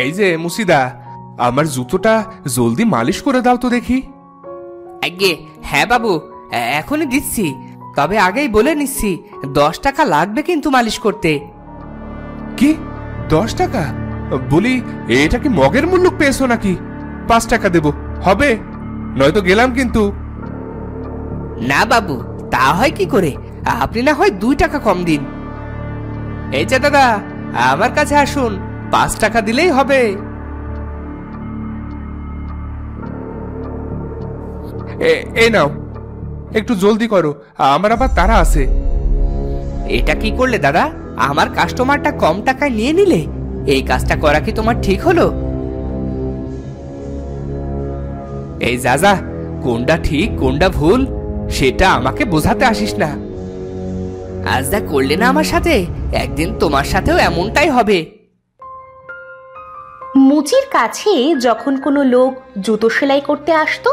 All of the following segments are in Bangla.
এই যে মুসিদা, আমার জুতোটা জলদি মালিশ করে দাও তো দেখি। আগে হ্যাঁ বাবু, এখনই দিচ্ছি। তবে আগেই বলে নিচ্ছি, 10 টাকা লাগবে কিন্তু মালিশ করতে। কি 10 টাকা? বলি এটা কি মগের মূল্য পেয়েছো নাকি? 5 টাকা দেব, হবে? নয়তো গেলাম কিন্তু। না বাবু, তা হয় কি করে? আপনি না হয় 2 টাকা কম দিন। এই যে দাদা, আমার কাছে আসুন, 5 টাকা দিলেই হবে। এই নাও, একটু জলদি করো, আমার আবার তাড়া আছে। এটা কি করলে দাদা? আমার কাস্টমারটা কম টাকায় নিয়ে নিলে? এই কাজটা করা কি তোমার ঠিক হলো? এই যা, কোনটা ঠিক কোনটা ভুল সেটা আমাকে বোঝাতে আসিস না। আজ যা করলে না আমার সাথে, একদিন তোমার সাথেও এমনটাই হবে। মুচির কাছে যখন কোনো লোক জুতো সেলাই করতে আসতো,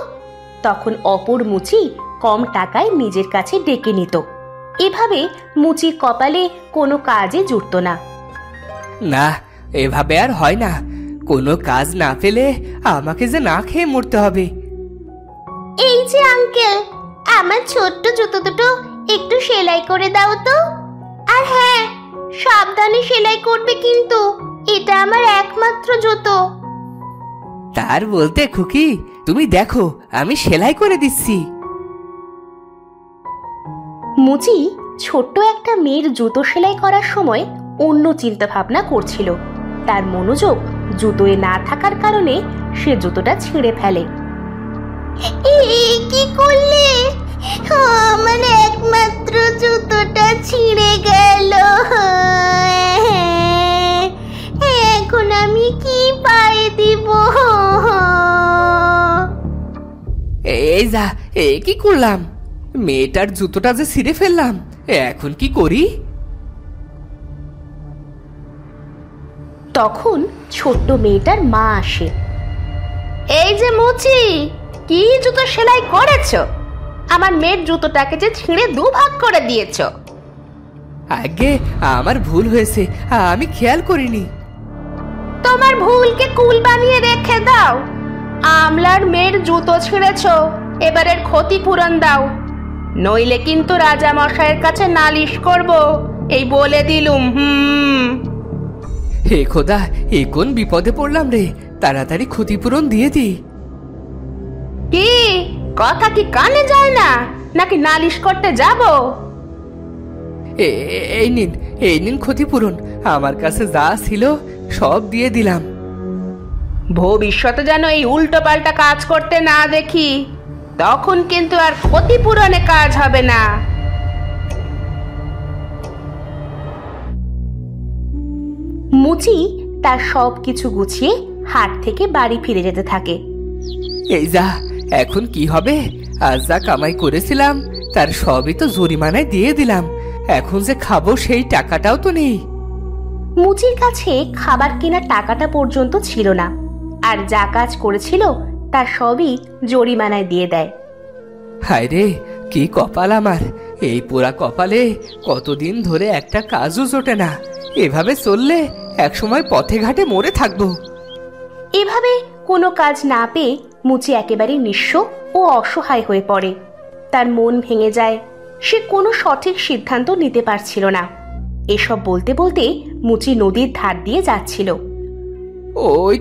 তখন অপর মুচি কম টাকায় নিজের কাছে ডেকে নিত। এভাবে মুচির কপালে কোনো কাজে জুটত না। না, এভাবে আর হয় না। কোনো কাজ না পেলে আমাকে যে না খেয়ে মরতে হবে। এই যে আঙ্কেল, আমার ছোট্ট জুতো দুটো একটু সেলাই করে দাও তো। আর হ্যাঁ, সাবধানে সেলাই করবে কিন্তু, এটা আমার একমাত্র জুতো। তার বলতে খুকি, তুমি দেখো আমি সেলাই করে দিচ্ছি। মুচি ছোট্ট একটা মেয়ের জুতো সেলাই করার সময় অন্য চিন্তা ভাবনা করছিল। তার মনোযোগ জুতোয় না থাকার কারণে সে জুতোটা ছিঁড়ে ফেলে। কি করলে? আমার একমাত্র জুতোটা ছিঁড়ে গেল। এখন আমি কি পায়ে দিব? এই যা, কি করলাম? মেয়েটার জুতোটা যে ছিঁড়ে ফেললাম, এখন কি করি? তখন ছোট্ট মেয়েটার মা আসে। এই যে মুচি, কি জুতো সেলাই করেছো? আমার মেয়ের জুতোটাকে যে ছিঁড়ে 2 ভাগ করে দিয়েছো। আগে আমার ভুল হয়েছে, আমি খেয়াল করিনি। তোমার ভুলকে কুল বানিয়ে রেখে দাও। আমলার মেয়ের জুতো ছিঁড়েছো, এবারের ক্ষতিপূরণ দাও, নইলে কিন্তু রাজা মশাইয়ের কাছে নালিশ করব, এই বলে দিলুম। হে খোদা, এ কোন বিপদে পড়লাম রে! তাড়াতাড়ি ক্ষতিপূরণ দিয়ে দি। কি কথা কি কানে যায় না, নাকি নালিশ করতে যাব? এই নিন ক্ষতিপূরণ। আমার কাছে যা ছিল সব দিয়ে দিলাম। ভবিষ্যতে যেন এই উল্টো পাল্টা কাজ করতে না দেখি, তখন কিন্তু আর ক্ষতিপূরণে কাজ হবে না। মুচি তার সব কিছু গুছিয়ে হাট থেকে বাড়ি ফিরে যেতে থাকে। এই যা, এখন কি হবে? আজ যা কামাই করেছিলাম তার সবই তো জরিমানায় দিয়ে দিলাম। এখন যে খাবো সেই টাকাটাও তো নেই। মুচির কাছে খাবার কেনার টাকাটা পর্যন্ত ছিল না, আর যা কাজ করেছিল তার সবই জরিমানায় দিয়ে দেয়। হায় রে, কি কপাল আমার! এই পোড়া কপালে কতদিন ধরে একটা কাজও জোটে না। এভাবে চললে একসময় পথে ঘাটে মরে থাকবো। এভাবে কোনো কাজ না পেয়ে মুচি একেবারে নিঃস্ব ও অসহায় হয়ে পড়ে। তার মন ভেঙে যায়, সে কোনো সঠিক সিদ্ধান্ত নিতে পারছিল না। এসব বলতে বলতে মুচি নদীর ধার দিয়ে যাচ্ছিল। ওই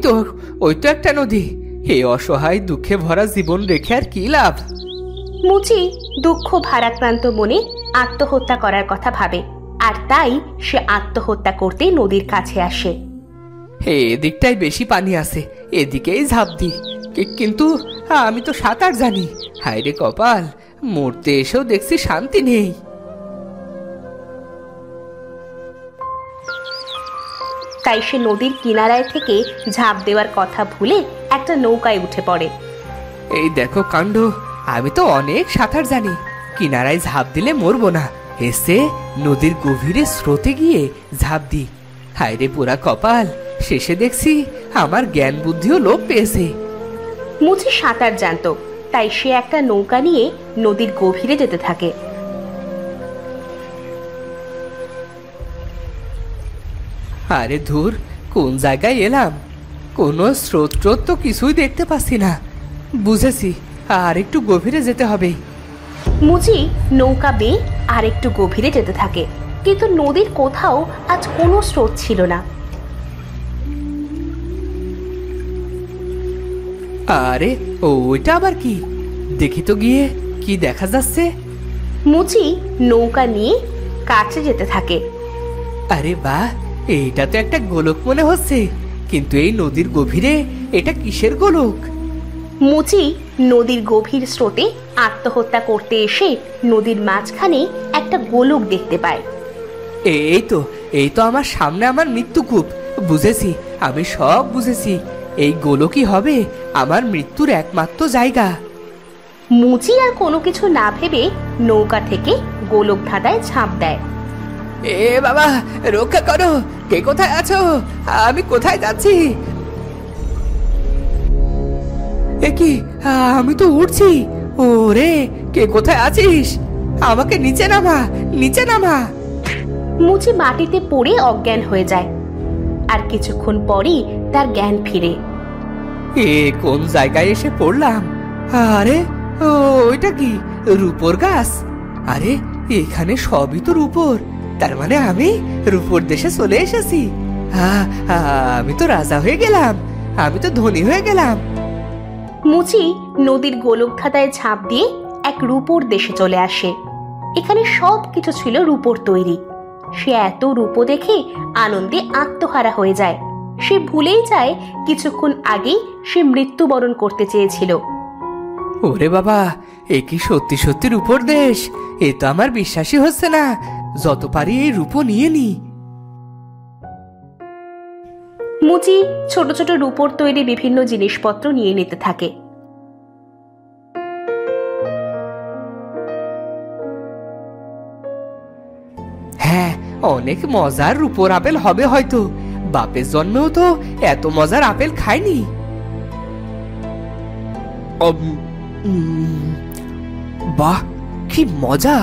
তো একটা নদী। এই অসহায় দুঃখে ভরা জীবন রেখে আর কি লাভ? মুচি দুঃখ ভারাক্রান্ত মনে আত্মহত্যা করার কথা ভাবে, আর তাই সে আত্মহত্যা করতে নদীর কাছে আসে। এদিকটাই বেশি পানি আছে, এদিকেই ঝাঁপ দি। কিন্তু আমি তো সাঁতার জানি। হায় রে কপাল, মরতে এসেও দেখছি শান্তি নেই। তাই সে নদীর কিনারায় থেকে ঝাঁপ দেওয়ার কথা ভুলে একটা নৌকায় উঠে পড়ে। এই দেখো কাণ্ড, আমি তো অনেক সাঁতার জানি, কিনারায় ঝাঁপ দিলে মরবো না। এসে নদীর গভীরে স্রোতে গিয়ে ঝাঁপ দি। হায় রে পোড়া কপাল, শেষে দেখছি আমার জ্ঞান বুদ্ধিও লোপ পেয়েছে। মুচি সাঁতার জানতো, তাই সে একটা নৌকা নিয়ে নদীর গভীরে যেতে থাকে। আরে ধুর, কোন জায়গায় এলাম! কোনো স্রোত তো কিছুই দেখতে পাচ্ছি না। বুঝেছি, আর একটু গভীরে যেতে হবে। মুচি নৌকা বেয়ে আর একটু গভীরে যেতে থাকে, কিন্তু নদীর কোথাও আজ কোনো স্রোত ছিল না। আরে ওইটা আবার কি? দেখি তো গিয়ে কি দেখা যাচ্ছে। মুচি নৌকা নিয়ে কাছে যেতে থাকে। আরে বাহ, এইটা তো একটা গোলক মনে হচ্ছে, কিন্তু এই নদীর গভীরে এটা কিসের গোলক? মুচি নদীর গভীর স্রোতে আত্মহত্যা করতে এসে নদীর মাঝখানে একটা গোলক দেখতে পায়। এই তো আমার সামনে আমার মৃত্যুকূপ। বুঝেছি, আমি সব বুঝেছি। এই গোলকই হবে আমার মৃত্যুর একমাত্র জায়গা। মুচি আর কোনো কিছু না ভেবে নৌকা থেকে গোলক ধাঁধায় ঝাঁপ দেয়। এ বাবা, রক্ষা করো! কে কোথায় আছো? আমি কোথায় যাচ্ছি? এ কি, আমি তো উঠছি। ওরে, কে কোথায় আছিস? আমাকে নিচে নামা, নিচে নামা। মুচি মাটিতে পড়ে অজ্ঞান হয়ে যায়, আর কিছুক্ষণ পরই তার জ্ঞান ফিরে। এ কোন জায়গায় এসে পড়লাম? আরে ওইটা কি, রূপোর গাছ? আরে এখানে সবই তো রূপোর। তার মানে আমি রূপোর দেশে চলে এসেছি। আমি তো রাজা হয়ে গেলাম, আমি তো ধনী হয়ে গেলাম। মুচি নদীর গোলক ধাঁধায় ঝাঁপ দিয়ে এক রূপোর দেশে চলে আসে। এখানে সব কিছু ছিল রূপোর তৈরি। সে এত রূপো দেখে আনন্দে আত্মহারা হয়ে যায়। সে ভুলেই যায় কিছুক্ষণ আগেই সে মৃত্যুবরণ করতে চেয়েছিল। ওরে বাবা, এ কি সত্যি সত্যি রূপোর দেশ? এ তো আমার বিশ্বাসই হচ্ছে না। যত পারি এই রূপো নিয়ে নি। মুচি ছোট ছোট রূপোর তৈরি বিভিন্ন জিনিসপত্র নিয়ে নিতে থাকে। হ্যাঁ, অনেক মজার রূপোর আপেল হবে হয়তো। বাপের জন্মেও তো এত মজার আপেল খাইনি। বাহ, কি মজা!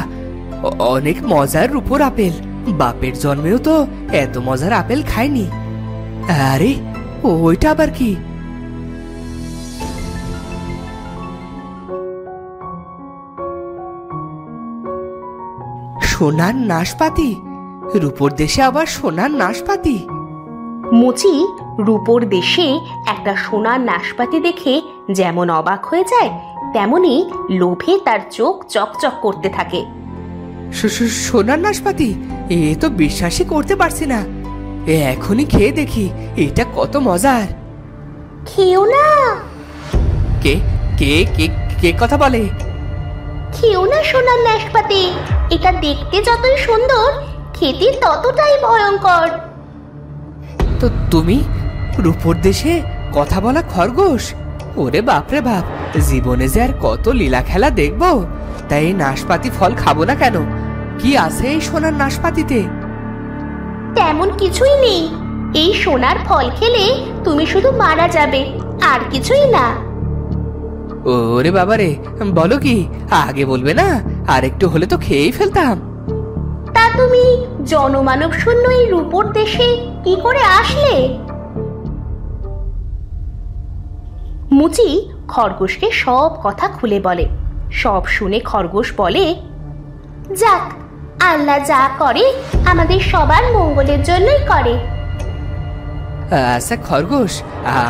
অনেক মজার রূপোর আপেল। বাপের জন্মেও তো এত মজার আপেল খাইনি। আরে ওইটা আবার কি? সোনার নাশপাতি? রূপোর দেশে আবার সোনার নাশপাতি? মুচি রূপোর দেশে একটা সোনার নাশপাতি দেখে যেমন অবাক হয়ে যায়, তেমনি লোভে তার চোখ চকচক করতে থাকে। সোনার নাশপাতি? এ তো বিশ্বাসই করতে পারছি না। এখনই খেয়ে দেখি এটা কত মজার। খেও না। কে কে কে কে কথা বলে? খেও না সোনার নাশপাতি। এটা দেখতে যতই সুন্দর, খেতে ততটাই ভয়ঙ্কর। তো তুমি রূপোর দেশে কথা বলা খরগোশ? ওরে বাপরে বাপ, জীবনে যে আর কত লীলা খেলা দেখবো। তাই এই নাশপাতি ফল খাবো না কেন? কি আছে এই সোনার নাশপাতিতে? তেমন কিছুই নেই। এই সোনার ফল খেলে তুমি শুধু মারা যাবে, আর কিছুই না। ওরে বাবারে, বলো কি? আগে বলবে না? আর একটু হলে তো খেয়েই ফেলতাম। তা তুমি জনমানব শূন্য এই রূপোর দেশে কি করে আসলে? মুচি খরগোশকে সব কথা খুলে বলে। সব শুনে খরগোশ বলে, যাক, আল্লাহ যা করে আমাদের সবার মঙ্গলের জন্যই করে। আচ্ছা খরগোশ,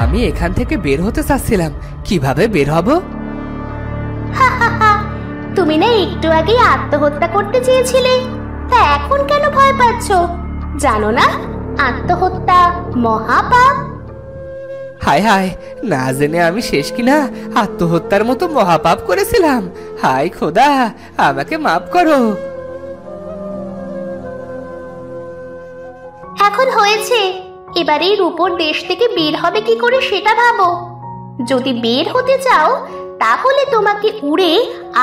আমি এখান থেকে বের হতে চাচ্ছিলাম, কিভাবে বের হব? তুমি না একটু আগে আত্মহত্যা করতে চেয়েছিলে, তা এখন কেন ভয় পাচ্ছ? জানো না আত্মহত্যা মহাপাপ? হায় হায়, না জেনে আমি শেষ কিনা আত্মহত্যার মতো মহাপাপ করেছিলাম। হায় খোদা, আমাকে মাফ করো। এখন হয়েছে, এবারে এই রূপোর দেশ থেকে বের হবে কি করে সেটা ভাবো। যদি বের হতে চাও তাহলে তোমাকে উড়ে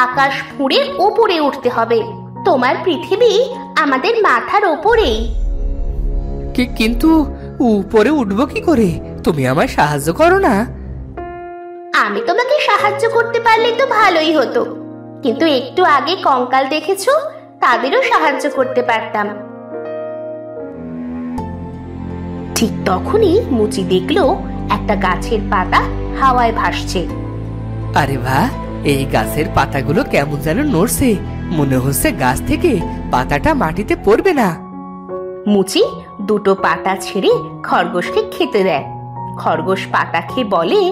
আকাশ ফুঁড়ে ওপরে উঠতে হবে। তোমার পৃথিবী আমাদের মাথার ওপরেই। কিন্তু উপরে উঠবো কি করে? তুমি আমায় সাহায্য করো না? আমি তোমাকে সাহায্য করতে পারলে তো ভালোই হতো, কিন্তু একটু আগে কঙ্কাল দেখেছো, তাদেরও সাহায্য করতে পারতাম। ঠিক তখনই মুচি দেখলো একটা গাছের পাতা হাওয়ায় ভাসছে। আরে বাহ, এই গাছের পাতাগুলো কেমন যেন নড়ছে, মনে হচ্ছে গাছ থেকে পাতাটা মাটিতে পড়বে না। মুচি দুটো পাতা ছেড়ে খরগোশকে খেতে দেয়। খরগোশ পাতা খেয়ে বলে,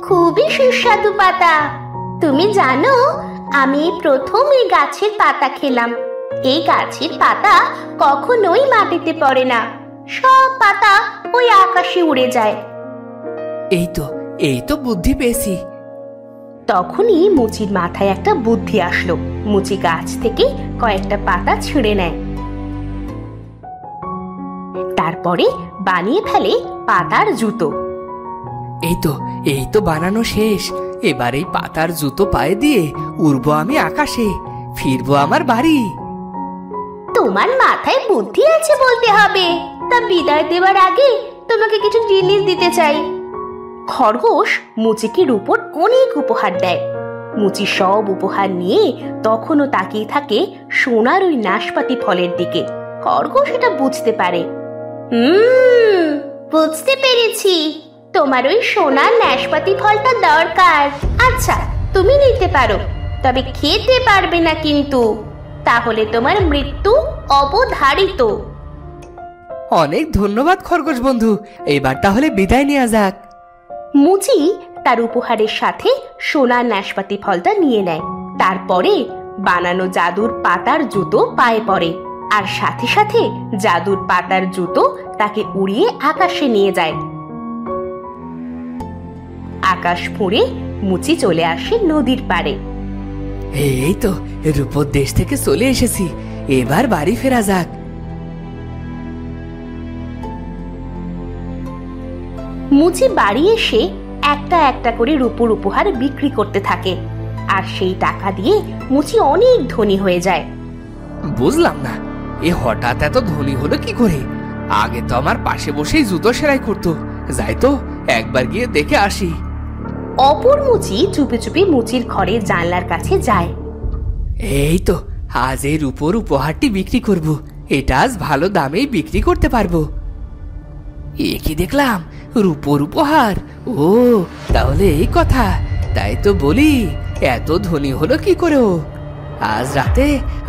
খুবই সুস্বাদু পাতা। তুমি জানো, আমি প্রথম এই গাছের পাতা খেলাম। এই গাছের পাতা কখনোই মাটিতে পড়ে না, সব পাতা ওই আকাশে উড়ে যায়। এই তো বুদ্ধি পেয়েছি। তখনই মুচির মাথায় একটা বুদ্ধি আসলো। মুচি গাছ থেকে কয়েকটা পাতা ছিঁড়ে নেয়, তারপরে বানিয়ে ফেলে পাতার জুতো। এই তো বানানো শেষ। এবার এই পাতার জুতো পায়ে দিয়ে উড়বো আমি আকাশে, ফিরবো আমার বাড়ি। তোমার মাথায় বুদ্ধি আছে বলতে হবে। তা বিদায় দেওয়ার আগে তোমাকে কিছু জিনিস দিতে চাই। খরগোশ মুচিকে রূপোর অনেক উপহার দেয়। মুচি সব উপহার নিয়ে তখনও তাকিয়ে থাকে সোনার ওই নাশপাতি ফলের দিকে। খরগোশ এটা বুঝতে পারে। বুঝতে পেরেছি, তোমার ওই সোনার নাশপাতি ফলটা দরকার। আচ্ছা, তুমি নিতে পারো, তবে খেতে পারবে না কিন্তু, তাহলে তোমার মৃত্যু অবধারিত। অনেক ধন্যবাদ খরগোশ বন্ধু, এবার তাহলে বিদায় নেওয়া যাক। মুচি তার উপহারের সাথে সোনার নাশপাতি ফলটা নিয়ে নেয়। তারপরে বানানো জাদুর পাতার জুতো পায়ে পড়ে, আর সাথে সাথে জাদুর পাতার জুতো তাকে উড়িয়ে আকাশে নিয়ে যায়। আকাশ ফুঁড়ে মুচি চলে আসে নদীর পাড়ে। এই তো রূপোর দেশ থেকে চলে এসেছি, এবার বাড়ি ফেরা যাক। মুচি বাড়ি এসে একটা একটা করে রূপোর উপহার বিক্রি করতে থাকে, আর সেই টাকা দিয়ে মুচি অনেক ধনী হয়ে যায়। বুঝলাম না, এ হঠাৎ এত ধনী হলো কি করে? আগে তো আমার পাশে বসেই জুতো সেলাই করতো। যাই তো একবার গিয়ে দেখে আসি। অপর মুচি চুপি চুপি মুচির ঘরের জানলার কাছে যায়। এই তো আজ এই রূপোর উপহারটি বিক্রি করব, এটা আজ ভালো দামেই বিক্রি করতে পারবো। এ কি দেখলাম, রূপোর উপহার! ও তাহলে এই কথা, তাই তো বলি এত ধনী হলো কি করে ও।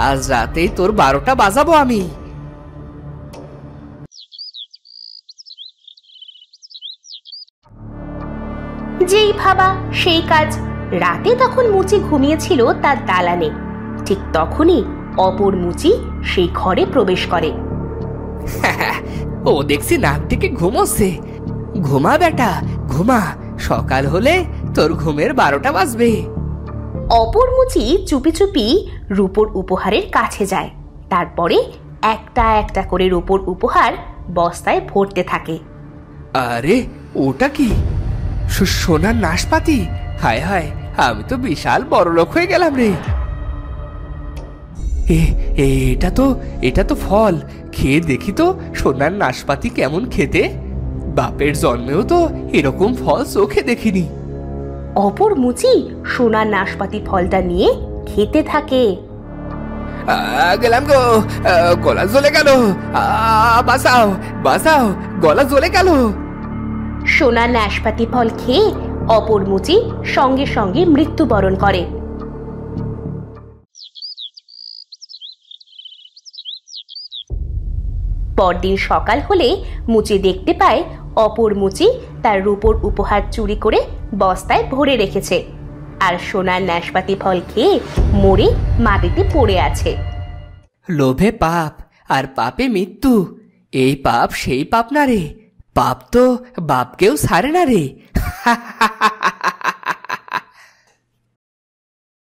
আজ রাতেই তোর 12টা বাজাবো আমি। যেই ভাবা সেই কাজ। রাতে তখন মুচি ঘুমিয়েছিল তার দালানে। ঠিক তখনই অপর মুচি সেই ঘরে প্রবেশ করে। ও দেখছি নাক ডেকে ঘুমোচ্ছে। ঘুমা বেটা ঘুমা, সকাল হলে তোর ঘুমের 12টা বাজবে। অপর মুচি চুপি চুপি রূপোর উপহারের কাছে যায়। তারপরে একটা একটা করে রূপোর উপহার বস্তায় ভরতে থাকে। আরে ওটা কি? সোনার নাশপাতি! হায় হায়, আমি তো বিশাল বড়লোক হয়ে গেলাম রে। এটা তো ফল, খেয়ে দেখি তো সোনার নাশপাতি কেমন খেতে। বাপের জন্মেও তো এরকম ফল চোখে দেখিনি। অপর মুচি সোনার নাশপাতি ফলটা নিয়ে খেতে থাকে। গেলাম গো, গলা জ্বলে গেল। বাঁচাও বাঁচাও, গলা জ্বলে গেল। সোনার নাশপাতি ফল খেয়ে অপর মুচি সঙ্গে সঙ্গে মৃত্যুবরণ করে। পরদিন সকাল হলে মুচি দেখতে পায় অপর মুচি তার রূপোর উপহার চুরি করে বস্তায় ভরে রেখেছে, আর সোনার নাশপাতি ফল খেয়ে মরে মাটিতে পড়ে আছে। লোভে পাপ আর পাপে মৃত্যু, এই পাপ সেই পাপ না রে। পাপ তো বাপকেও ছাড়ে না রে।